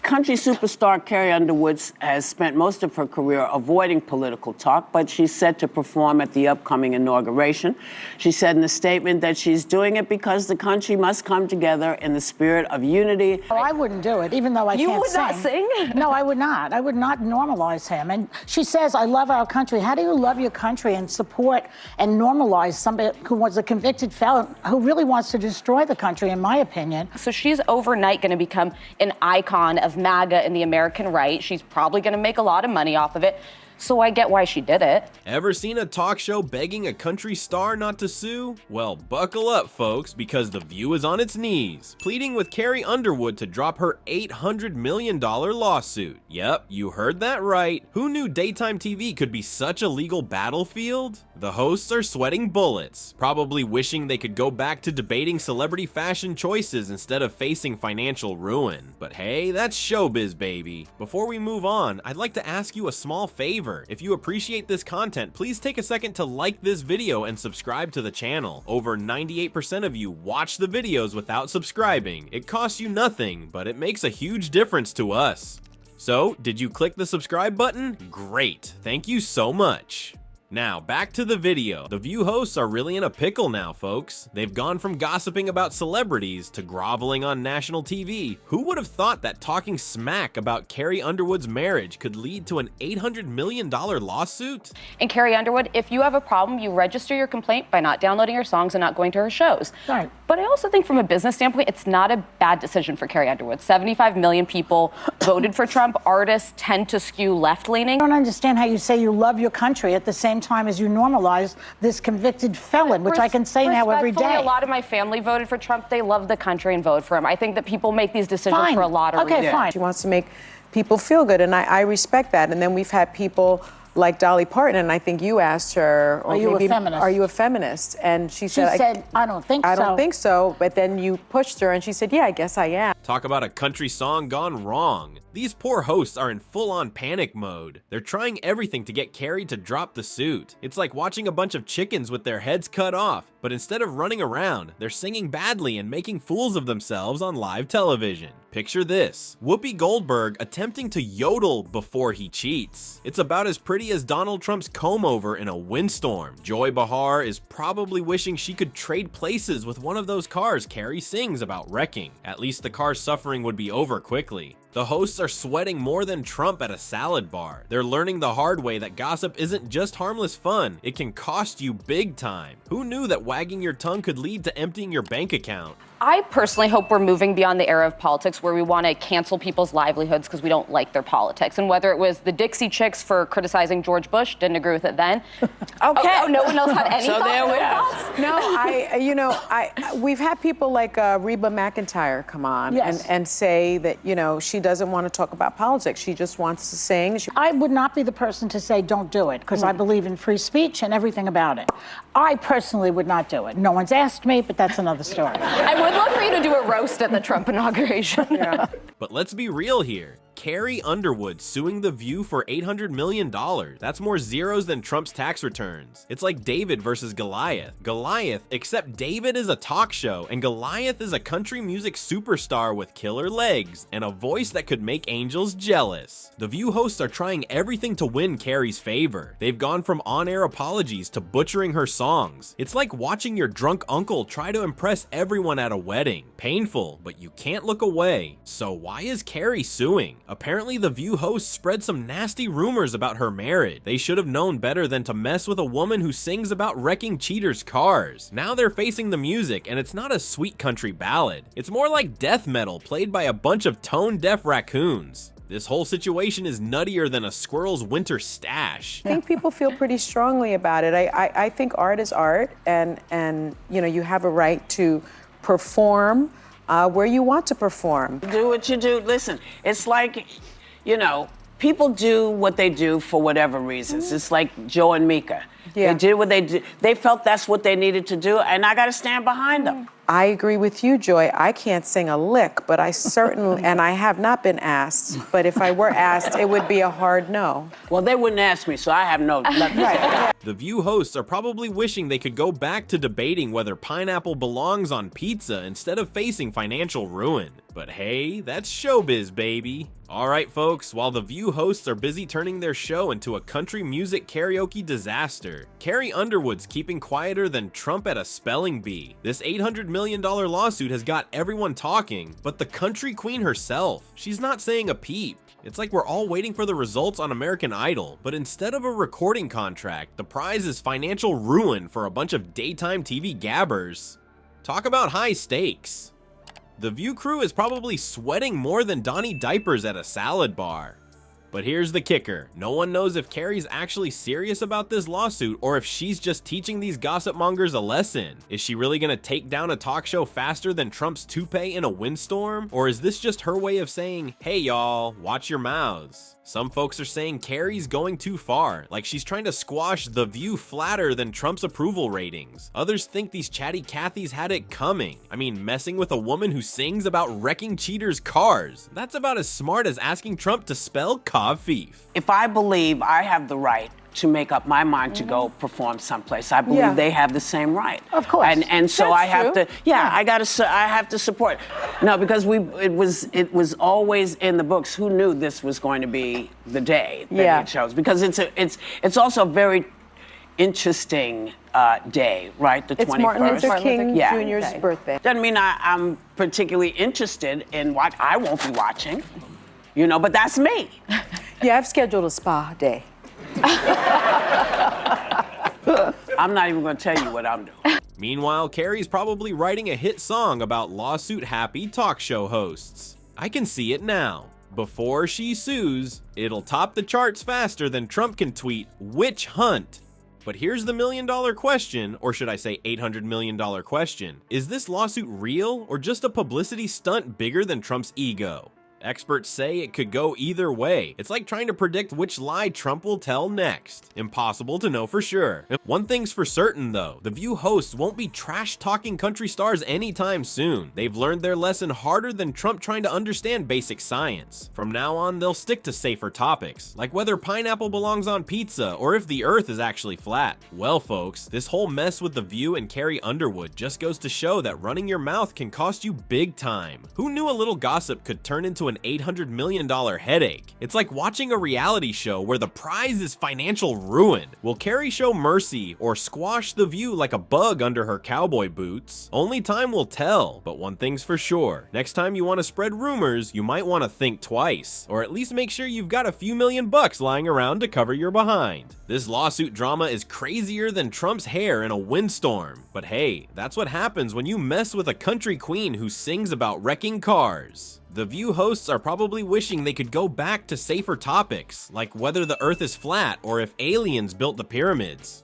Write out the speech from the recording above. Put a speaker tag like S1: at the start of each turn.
S1: Country superstar Carrie Underwood has spent most of her career avoiding political talk, but she's set to perform at the upcoming inauguration. She said in a statement that she's doing it because the country must come together in the spirit of unity.
S2: Oh, I wouldn't do it, even though I can't sing.
S3: You would not sing?
S2: No, I would not. I would not normalize him. And she says, I love our country. How do you love your country and support and normalize somebody who was a convicted felon who really wants to destroy the country, in my opinion?
S3: So she's overnight going to become an icon of MAGA and the American right. She's probably going to make a lot of money off of it. So I get why she did it.
S4: Ever seen a talk show begging a country star not to sue? Well, buckle up, folks, because The View is on its knees, pleading with Carrie Underwood to drop her $800 million lawsuit. Yep, you heard that right. Who knew daytime TV could be such a legal battlefield? The hosts are sweating bullets, probably wishing they could go back to debating celebrity fashion choices instead of facing financial ruin. But hey, that's showbiz, baby. Before we move on, I'd like to ask you a small favor. If you appreciate this content, please take a second to like this video and subscribe to the channel. Over 98% of you watch the videos without subscribing. It costs you nothing, but it makes a huge difference to us. So, did you click the subscribe button? Great, thank you so much. Now, back to the video. The View hosts are really in a pickle now, folks. They've gone from gossiping about celebrities to groveling on national TV. Who would have thought that talking smack about Carrie Underwood's marriage could lead to an $800 million lawsuit?
S3: And Carrie Underwood, if you have a problem, you register your complaint by not downloading her songs and not going to her shows.
S2: Right.
S3: But I also think from a business standpoint, it's not a bad decision for Carrie Underwood. 75 million people voted for Trump. Artists tend to skew left-leaning.
S2: I don't understand how you say you love your country at the same time as you normalize this convicted felon, which I can say now every day.
S3: A lot of my family voted for Trump. They love the country and vote for him. I think that people make these decisions
S2: Fine.
S3: for a lot of reasons.
S2: Okay, fine.
S5: She wants to make people feel good, and I respect that. And then we've had people like Dolly Parton, and I think you asked her, or
S2: Are you a
S5: maybe,
S2: feminist?
S5: are you a feminist? And she said,
S2: I don't think so.
S5: I don't think so. But then you pushed her, and she said, yeah, I guess I am.
S4: Talk about a country song gone wrong. These poor hosts are in full-on panic mode. They're trying everything to get Carrie to drop the suit. It's like watching a bunch of chickens with their heads cut off, but instead of running around, they're singing badly and making fools of themselves on live television. Picture this: Whoopi Goldberg attempting to yodel before he cheats. It's about as pretty as Donald Trump's comb-over in a windstorm. Joy Behar is probably wishing she could trade places with one of those cars Carrie sings about wrecking. At least the car's suffering would be over quickly. The hosts are sweating more than Trump at a salad bar. They're learning the hard way that gossip isn't just harmless fun, it can cost you big time. Who knew that wagging your tongue could lead to emptying your bank account?
S3: I personally hope we're moving beyond the era of politics where we want to cancel people's livelihoods because we don't like their politics. And whether it was the Dixie Chicks for criticizing George Bush, didn't agree with it then.
S1: Okay.
S3: Oh, no one else had any
S1: So there we are.
S5: No, we've had people like Reba McEntire come on
S2: Yes.
S5: and say that, she doesn't want to talk about politics. She just wants to sing.
S2: I would not be the person to say don't do it, because I believe in free speech and everything about it. I personally would not do it. No one's asked me, but that's another story.
S3: I would love for you to do a roast at the Trump inauguration.
S5: Yeah.
S4: But let's be real here. Carrie Underwood suing The View for $800 million. That's more zeros than Trump's tax returns. It's like David versus Goliath. Except David is a talk show, and Goliath is a country music superstar with killer legs and a voice that could make angels jealous. The View hosts are trying everything to win Carrie's favor. They've gone from on-air apologies to butchering her songs. It's like watching your drunk uncle try to impress everyone at a wedding. Painful, but you can't look away. So why is Carrie suing? Apparently, The View hosts spread some nasty rumors about her marriage. They should have known better than to mess with a woman who sings about wrecking cheaters' cars. Now they're facing the music, and it's not a sweet country ballad. It's more like death metal played by a bunch of tone-deaf raccoons. This whole situation is nuttier than a squirrel's winter stash.
S5: I think people feel pretty strongly about it. I think art is art, and you have a right to perform where you want to perform.
S1: Do what you do. Listen, it's like, people do what they do for whatever reasons. It's like Joe and Mika.
S5: Yeah.
S1: They did what they did. They felt that's what they needed to do, and I got to stand behind them.
S5: I agree with you, Joy. I can't sing a lick, but I certainly, and I have not been asked, but if I were asked, it would be a hard no.
S1: Well, they wouldn't ask me, so I have nothing to say.
S4: The View hosts are probably wishing they could go back to debating whether pineapple belongs on pizza instead of facing financial ruin. But hey, that's showbiz, baby. Alright folks, while the View hosts are busy turning their show into a country music karaoke disaster, Carrie Underwood's keeping quieter than Trump at a spelling bee. This $800 million lawsuit has got everyone talking, but the country queen herself, she's not saying a peep. It's like we're all waiting for the results on American Idol, but instead of a recording contract, the prize is financial ruin for a bunch of daytime TV gabbers. Talk about high stakes. The View crew is probably sweating more than Donnie diapers at a salad bar. But here's the kicker. No one knows if Carrie's actually serious about this lawsuit or if she's just teaching these gossip mongers a lesson. Is she really gonna take down a talk show faster than Trump's toupee in a windstorm? Or is this just her way of saying, hey y'all, watch your mouths? Some folks are saying Carrie's going too far, like she's trying to squash the View flatter than Trump's approval ratings. Others think these chatty Cathys had it coming. I mean, messing with a woman who sings about wrecking cheaters' cars. That's about as smart as asking Trump to spell Kafif.
S1: If I believe I have the right to make up my mind to go perform someplace, I believe
S5: Yeah.
S1: they have the same right.
S2: Of course.
S1: And so
S5: That's
S1: I have
S5: true.
S1: to, I have to support. No, because it was always in the books. Who knew this was going to be the day that
S5: Yeah.
S1: he chose? Because it's also a very interesting day, right? The 21st.
S5: It's Martin Luther King
S1: Yeah.
S5: Jr.'s birthday.
S1: Doesn't mean I'm particularly interested in what I won't be watching, but that's me.
S5: Yeah, I've scheduled a spa day.
S1: I'm not even going to tell you what I'm doing.
S4: Meanwhile, Carrie's probably writing a hit song about lawsuit-happy talk show hosts. I can see it now. Before she sues, it'll top the charts faster than Trump can tweet, "Witch hunt." But here's the million-dollar question, or should I say $800 million question. Is this lawsuit real or just a publicity stunt bigger than Trump's ego? Experts say it could go either way. It's like trying to predict which lie Trump will tell next. Impossible to know for sure. One thing's for certain though, the View hosts won't be trash-talking country stars anytime soon. They've learned their lesson harder than Trump trying to understand basic science. From now on, they'll stick to safer topics, like whether pineapple belongs on pizza or if the earth is actually flat. Well folks, this whole mess with the View and Carrie Underwood just goes to show that running your mouth can cost you big time. Who knew a little gossip could turn into an $800 million headache? It's like watching a reality show where the prize is financial ruin. Will Carrie show mercy or squash the View like a bug under her cowboy boots? Only time will tell, but one thing's for sure. Next time you want to spread rumors, you might want to think twice, or at least make sure you've got a few $1,000,000 lying around to cover your behind. This lawsuit drama is crazier than Trump's hair in a windstorm. But hey, that's what happens when you mess with a country queen who sings about wrecking cars. The View hosts are probably wishing they could go back to safer topics, like whether the earth is flat or if aliens built the pyramids.